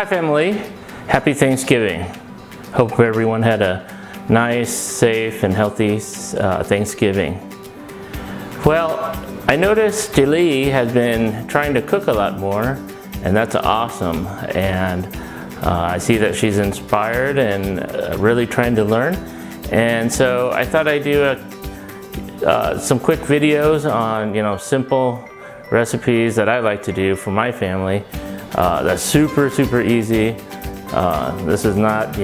Hi family, happy Thanksgiving. Hope everyone had a nice, safe, and healthy Thanksgiving. Well, I noticed Lee has been trying to cook a lot more, and that's awesome. And I see that she's inspired and really trying to learn. And so I thought I'd do some quick videos on simple recipes that I like to do for my family. That's super easy. This is not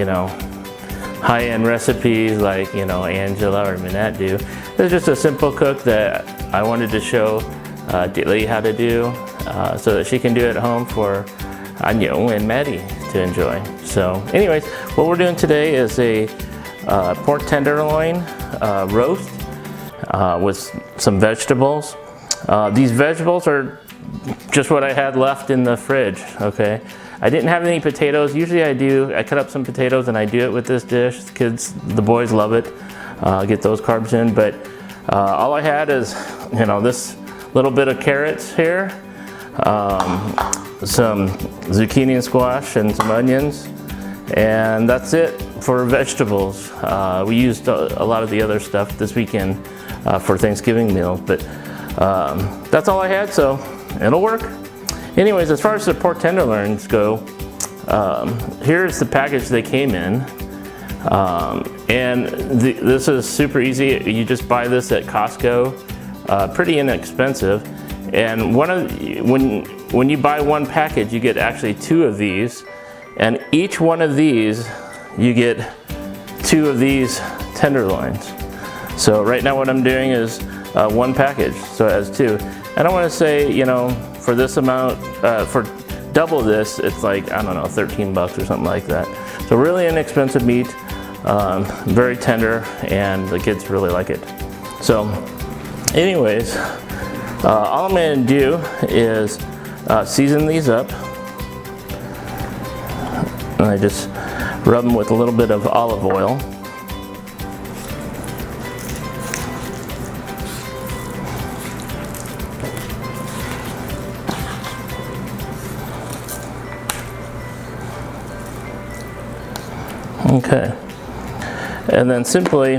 high-end recipes like Angela or Minette do. It's just a simple cook that I wanted to show Lee how to do so that she can do it at home for Anh and Maddie to enjoy. So anyways, what we're doing today is a pork tenderloin roast with some vegetables. These vegetables are just what I had left in the fridge, okay? I didn't have any potatoes. Usually I cut up some potatoes and I do it with this dish. The boys love it. Get those carbs in, but all I had is, this little bit of carrots here, some zucchini and squash and some onions, and that's it for vegetables. We used a lot of the other stuff this weekend for Thanksgiving meals, but that's all I had, so it'll work. Anyways, as far as the pork tenderloins go, here's the package they came in. This is super easy. You just buy this at Costco, pretty inexpensive. And when you buy one package, you get actually 2 of these. And each one of these, you get 2 of these tenderloins. So right now what I'm doing is one package, so it has 2. And I want to say, for this amount, for double this, it's like, I don't know, 13 bucks or something like that. So really inexpensive meat, very tender, and the kids really like it. So anyways, all I'm going to do is season these up. And I just rub them with a little bit of olive oil. Okay, and then simply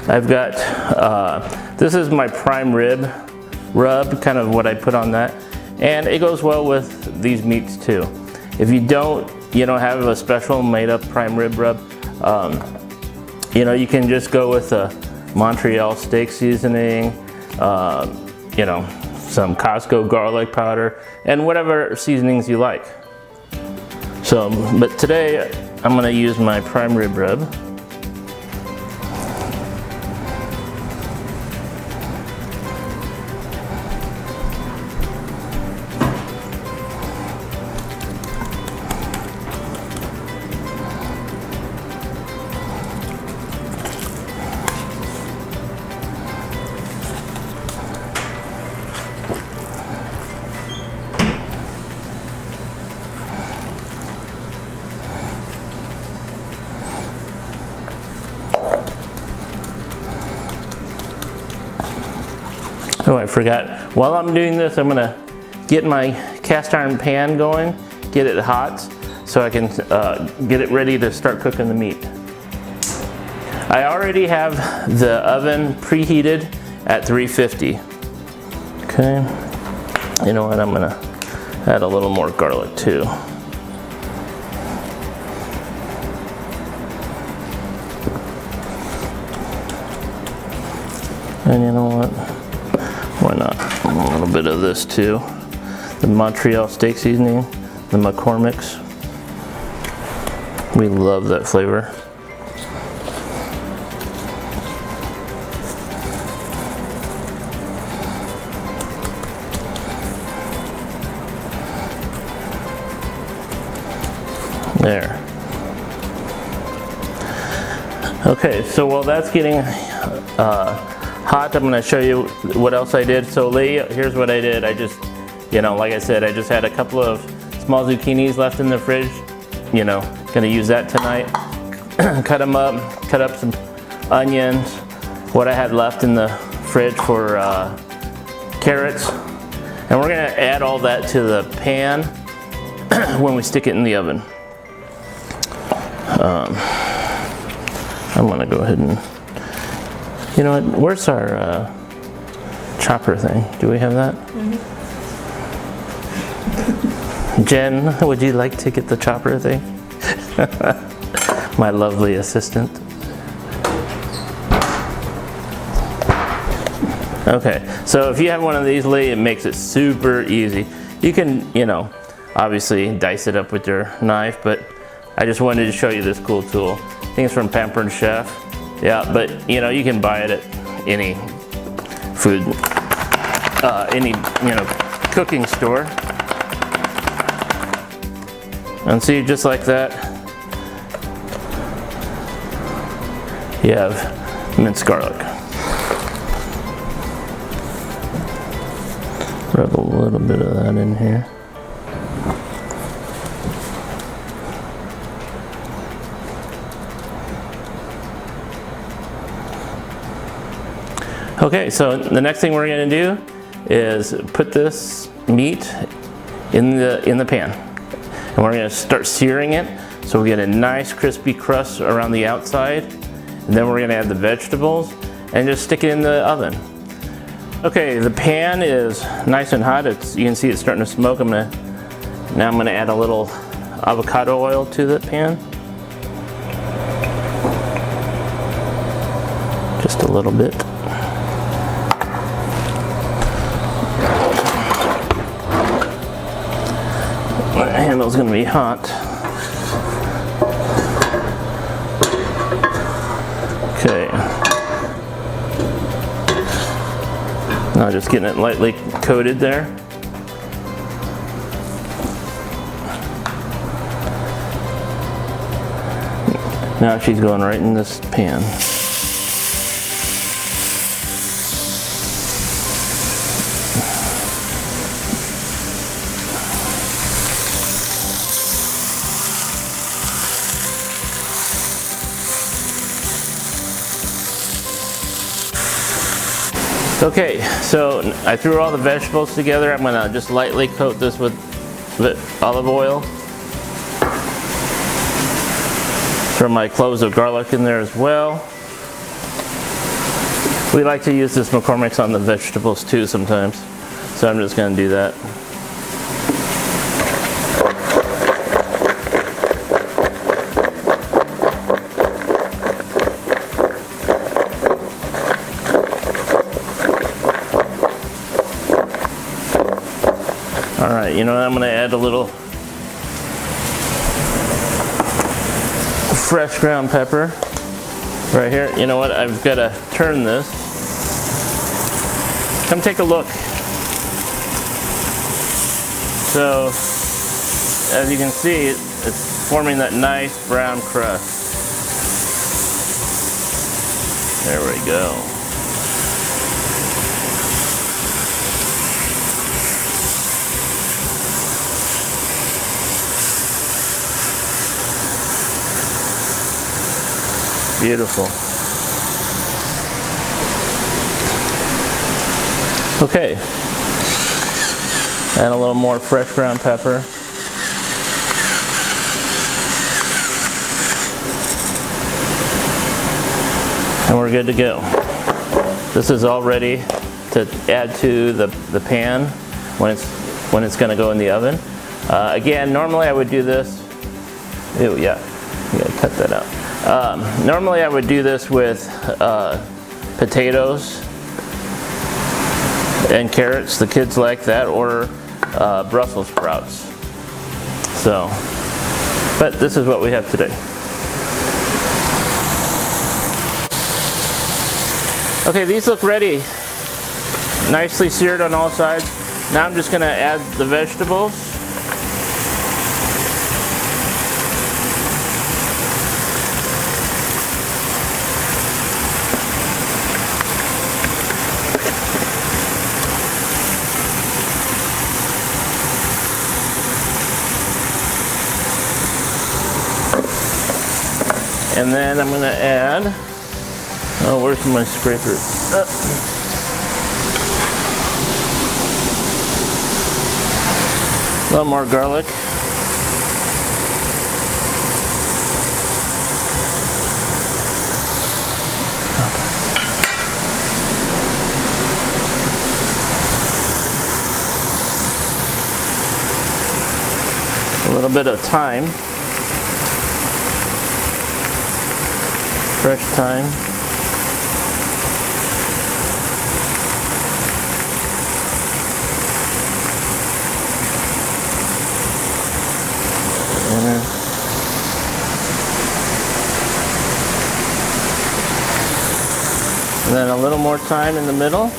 I've got, this is my prime rib rub, kind of what I put on that, and it goes well with these meats too. If you don't have a special made up prime rib rub, you can just go with a Montreal steak seasoning, some Costco garlic powder, and whatever seasonings you like. So, but today I'm going to use my prime rib rub. Oh, I forgot. While I'm doing this, I'm gonna get my cast iron pan going, get it hot, so I can get it ready to start cooking the meat. I already have the oven preheated at 350. Okay. You know what? I'm gonna add a little more garlic too. And you know what? Why not? A little bit of this too. The Montreal steak seasoning, the McCormick's. We love that flavor. There. Okay, so while that's getting hot, I'm going to show you what else I did. So Lee, here's what I did. I just, like I said, I just had a couple of small zucchinis left in the fridge. Going to use that tonight. Cut them up, cut up some onions, what I had left in the fridge for carrots. And we're going to add all that to the pan when we stick it in the oven. I'm gonna go ahead and, you know what, where's our chopper thing? Do we have that? Mm-hmm. Jen, would you like to get the chopper thing? My lovely assistant. Okay, so if you have one of these, Lee, it makes it super easy. You can, you know, obviously dice it up with your knife, but I just wanted to show you this cool tool. I think it's from Pampered Chef. Yeah, but you know, you can buy it at any food, any, you know, cooking store. And see, just like that, you have minced garlic. Rub a little bit of that in here. Okay, so the next thing we're going to do is put this meat in the pan, and we're going to start searing it so we get a nice crispy crust around the outside, and then we're going to add the vegetables and just stick it in the oven. Okay, the pan is nice and hot. You can see it's starting to smoke. Now I'm going to add a little avocado oil to the pan, just a little bit. The handle's going to be hot. Okay. Now just getting it lightly coated there. Now she's going right in this pan. Okay, so I threw all the vegetables together. I'm gonna just lightly coat this with olive oil. Throw my cloves of garlic in there as well. We like to use this McCormick's on the vegetables too sometimes, so I'm just gonna do that. Alright, you know what, I'm going to add a little fresh ground pepper right here. You know what, I've got to turn this. Come take a look. So, as you can see, it's forming that nice brown crust. There we go. Beautiful. Okay. Add a little more fresh ground pepper. And we're good to go. This is all ready to add to the pan when it's going to go in the oven. Again, normally I would do this. Ew, yeah. You gotta cut that out. Normally I would do this with potatoes and carrots. The kids like that, or Brussels sprouts. So, but this is what we have today. Okay, these look ready. Nicely seared on all sides. Now I'm just going to add the vegetables. And then I'm going to add, oh, where's my scraper? A little more garlic. A little bit of thyme, fresh thyme. And then a little more thyme in the middle.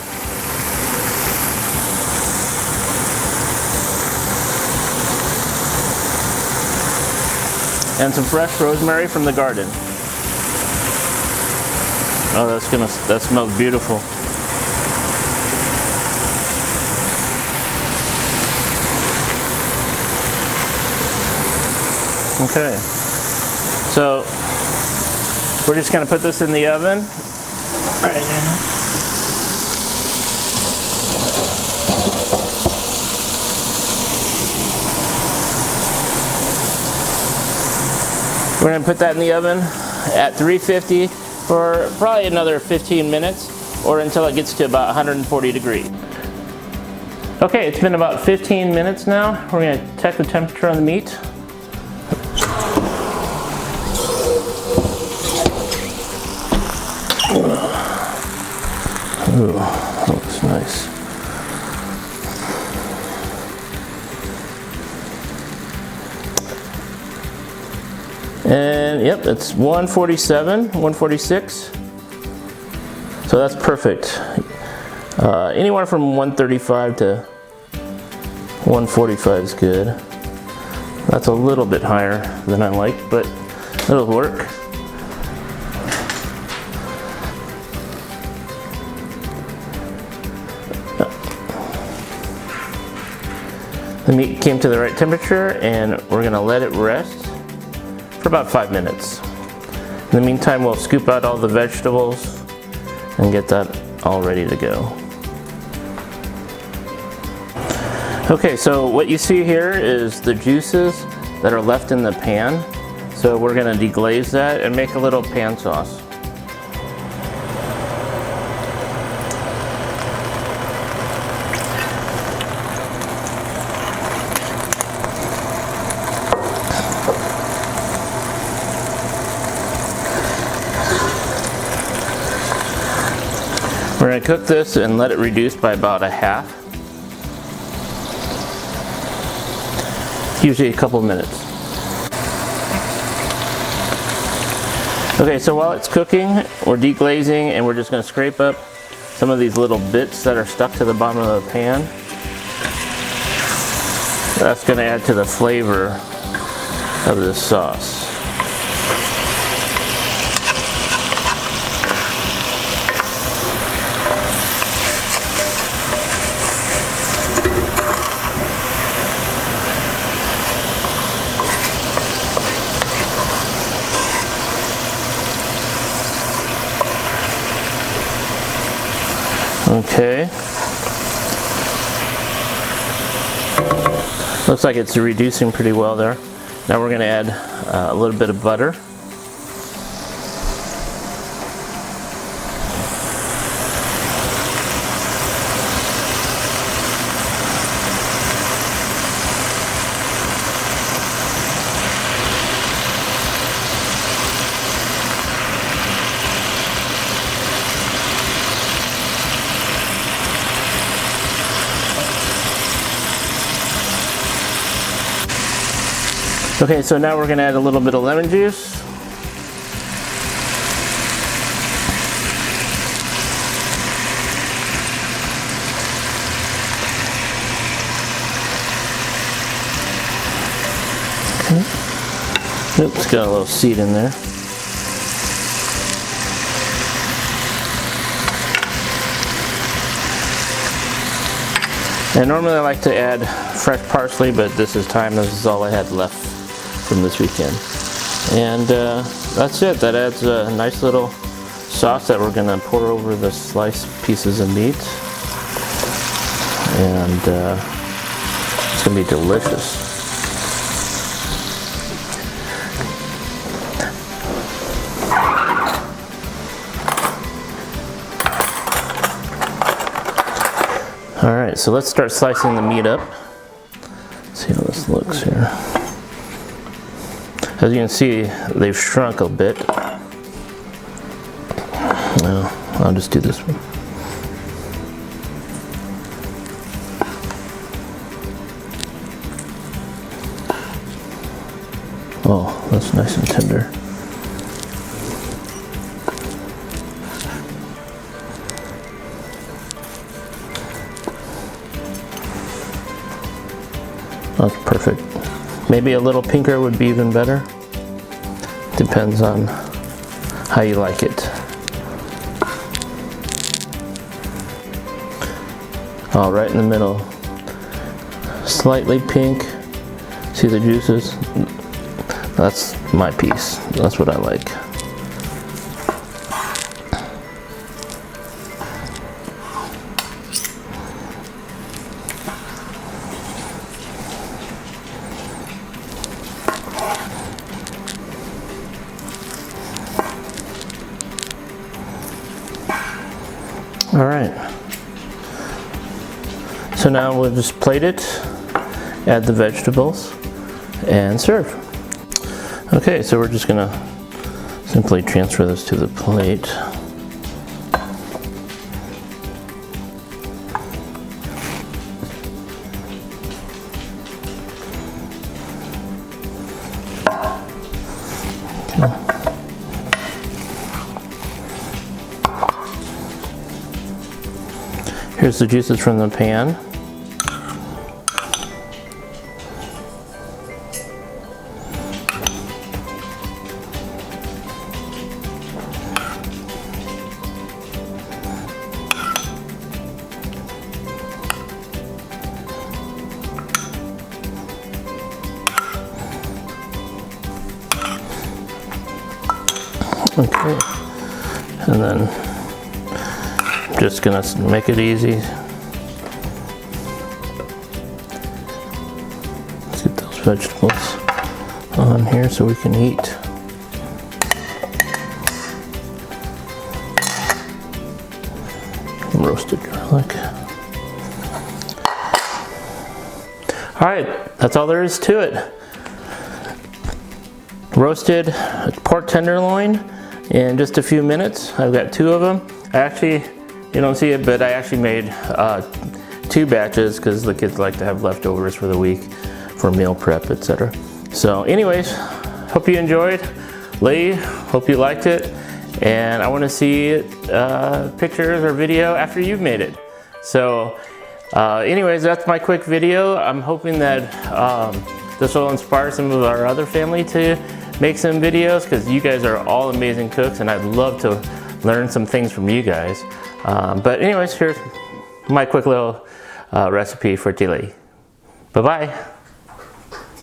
And some fresh rosemary from the garden. Oh, that smells beautiful. Okay. So we're just going to put this in the oven. Right now. We're going to put that in the oven at 350 for probably another 15 minutes or until it gets to about 140 degrees. Okay, it's been about 15 minutes now. We're going to check the temperature on the meat. Ooh, that looks nice. And yep, it's 147, 146. So that's perfect. Anywhere from 135 to 145 is good. That's a little bit higher than I like, but it'll work. The meat came to the right temperature and we're going to let it rest for about 5 minutes. In the meantime, we'll scoop out all the vegetables and get that all ready to go. Okay, so what you see here is the juices that are left in the pan. So we're going to deglaze that and make a little pan sauce. We're going to cook this and let it reduce by about a half. Usually a couple minutes. Okay, so while it's cooking, we're deglazing and we're just going to scrape up some of these little bits that are stuck to the bottom of the pan. That's going to add to the flavor of this sauce. Okay. Looks like it's reducing pretty well there. Now we're going to add a little bit of butter. Okay, so now we're going to add a little bit of lemon juice. Okay. Oops, got a little seed in there. And normally I like to add fresh parsley, but this is all I had left from this weekend. And that's it. That adds a nice little sauce that we're gonna pour over the sliced pieces of meat. And it's gonna be delicious. All right, so let's start slicing the meat up. Let's see how this looks here. As you can see, they've shrunk a bit. No, I'll just do this one. Oh, that's nice and tender. That's perfect. Maybe a little pinker would be even better. Depends on how you like it. Oh, right in the middle. Slightly pink. See the juices? That's my piece. That's what I like. All right, so now we'll just plate it, add the vegetables, and serve. Okay, so we're just gonna simply transfer this to the plate. Okay. Here's the juices from the pan. Okay, and then just gonna make it easy. Let's get those vegetables on here so we can eat. Roasted garlic. All right, that's all there is to it. Roasted pork tenderloin in just a few minutes. I've got 2 of them. Actually, you don't see it, but I actually made 2 batches because the kids like to have leftovers for the week for meal prep, etc. So anyways, hope you enjoyed. Lee, hope you liked it. And I want to see pictures or video after you've made it. So anyways, that's my quick video. I'm hoping that this will inspire some of our other family to make some videos, because you guys are all amazing cooks and I'd love to learn some things from you guys. But anyways, here's my quick little recipe for Tilly. Bye-bye.